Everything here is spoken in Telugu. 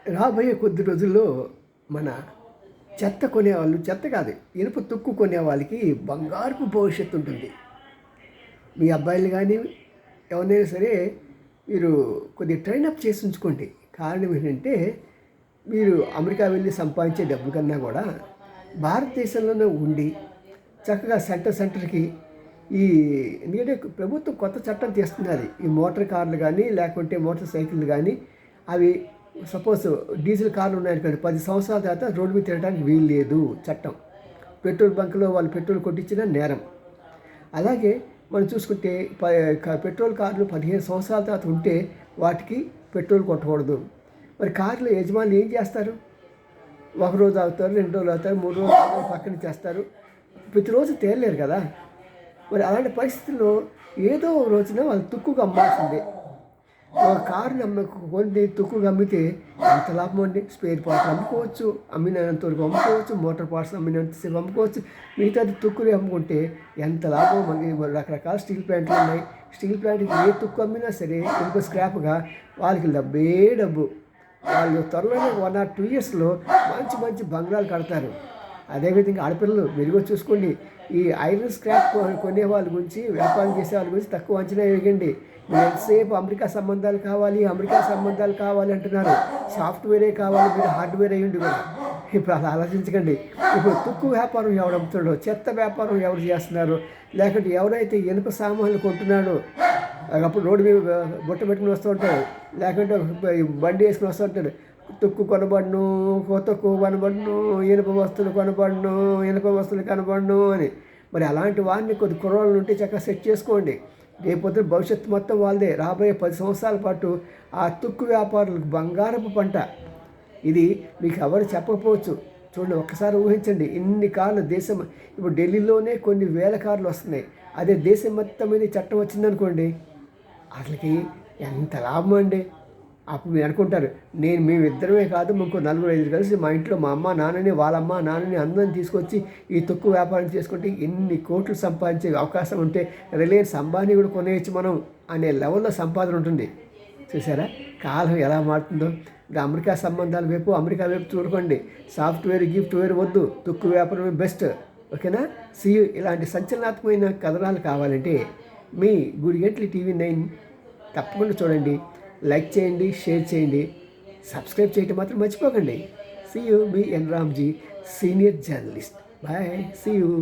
రాబోయే కొద్ది రోజుల్లో మన చెత్త కొనేవాళ్ళు, చెత్త కాదు, ఇనుప తుక్కు కొనే వాళ్ళకి బంగారపు భవిష్యత్తు ఉంటుంది. మీ అబ్బాయిలు కానీ ఎవరైనా సరే మీరు కొద్దిగా ట్రైన్ అప్ చేసి ఉంచుకోండి. కారణం ఏంటంటే మీరు అమెరికా వెళ్ళి సంపాదించే డబ్బుల కన్నా కూడా భారతదేశంలోనే ఉండి చక్కగా సెంటర్కి ఈ ఎందుకంటే ప్రభుత్వం కొత్త చట్టం తీస్తున్నది. ఈ మోటార్ కార్లు కానీ లేకుంటే మోటార్ సైకిళ్ళు కానీ అవి సపోజ్ డీజిల్ కార్లు ఉన్నాయనుకోండి, 10 సంవత్సరాల తర్వాత రోడ్డు మీద తిరగడానికి వీలు లేదు చట్టం. పెట్రోల్ బంక్లో వాళ్ళు పెట్రోల్ కొట్టించిన నేరం. అలాగే మనం చూసుకుంటే పెట్రోల్ కార్లు 15 సంవత్సరాల తర్వాత ఉంటే వాటికి పెట్రోల్ కొట్టకూడదు. మరి కార్ల యజమానులు ఏం చేస్తారు? ఒకరోజు అవుతారు, 2 రోజులు అవుతారు, 3 రోజులు అవుతారు, పక్కన చేస్తారు. ప్రతిరోజు తేలలేరు కదా. మరి అలాంటి పరిస్థితుల్లో ఏదో ఒక రోజున వాళ్ళు తుక్కుగా అమ్మాల్సిందే. ఒక కారుని కొన్ని తుక్కుగా అమ్మితే ఎంత లాభం అండి. స్పేర్ పార్ట్స్ అమ్ముకోవచ్చు, అమ్మినంత వరకు అమ్ముకోవచ్చు, మోటార్ పార్ట్స్ అమ్మినంతసేపు అమ్ముకోవచ్చు. మిగతాది తుక్కులు అమ్ముకుంటే ఎంత లాభం. మనకి రకరకాల స్టీల్ ప్లాంట్లు ఉన్నాయి. స్టీల్ ప్లాంట్కి ఏ తుక్కు అమ్మినా సరే ఇంకో స్క్రాప్గా వాళ్ళకి డబ్బు. వాళ్ళు త్వరలోనే 1 or 2 yearsలో మంచి మంచి బంగ్లాలు కడతారు. అదేవిధంగా ఆడపిల్లలు మెరుగు చూసుకోండి. ఈ ఐరన్ స్క్రాప్ కొనే వాళ్ళ గురించి, వ్యాపారం చేసే వాళ్ళ గురించి తక్కువ అంచనా వేయకండి. మీరు ఎంతసేపు అమెరికా సంబంధాలు కావాలి అంటున్నారు. సాఫ్ట్వేరే కావాలి, మీరు హార్డ్వేర్ అయ్యండి కూడా. ఇప్పుడు అలా ఆలోచించకండి. ఇప్పుడు తుక్కు వ్యాపారం ఎవరు అమ్ముతాడో, చెత్త వ్యాపారం ఎవరు చేస్తున్నారు, లేకుంటే ఎవరైతే ఇనుప సామాన్లు కొంటున్నాడో, అప్పుడు రోడ్డు మీద బుట్ట పెట్టుకుని వస్తూ ఉంటాడు, లేకుంటే బండి వేసుకుని వస్తూ ఉంటాడు. తుక్కు కొనబడును, తుక్కు కొనబడును, ఇనుప వస్తువులు కనబడును అని. మరి అలాంటి వాడిని కొద్ది కుర్రోళ్ళు ఉంటే చక్కగా సెట్ చేసుకోండి. రేపొద్దు భవిష్యత్తు మొత్తం వాళ్ళదే. రాబోయే 10 సంవత్సరాల పాటు ఆ తుక్కు వ్యాపారులకు బంగారపు పంట. ఇది మీకు ఎవరు చెప్పకపోవచ్చు. చూడండి, ఒక్కసారి ఊహించండి. ఇన్ని కార్లు దేశం, ఇప్పుడు ఢిల్లీలోనే కొన్ని వేల కార్లు వస్తున్నాయి. అదే దేశం మొత్తం మీద చట్టం వచ్చిందనుకోండి, అసలుకి ఎంత లాభం అండి. అప్పుడు మీరు అనుకుంటారు, మేమిద్దరమే కాదు, ఇంకో 4-5 కలిసి మా ఇంట్లో మా అమ్మ నాన్నని, వాళ్ళ అమ్మ నాన్నని అందరిని తీసుకొచ్చి ఈ తుక్కు వ్యాపారం చేసుకుంటే ఎన్ని కోట్లు సంపాదించే అవకాశం ఉంటే రిలయన్స్ అంబానీ కూడా కొనేయచ్చు మనం అనే లెవెల్లో సంపాదన ఉంటుంది. చూసారా కాలం ఎలా మారుతుందో. ఇంకా అమెరికా వైపు చూడకండి. సాఫ్ట్వేర్ గిఫ్ట్వేర్ వద్దు, తుక్కు వ్యాపారమే బెస్ట్. ఓకేనా? ఇలాంటి సంచలనాత్మకమైన కథనాలు కావాలంటే మీ గుడిగంటలి TV9 తప్పకుండా చూడండి. లైక్ చేయండి, షేర్ చేయండి, సబ్స్క్రైబ్ చేయటం మాత్రం మర్చిపోకండి. See you, మీ N Ramji, senior journalist. Bye, see you.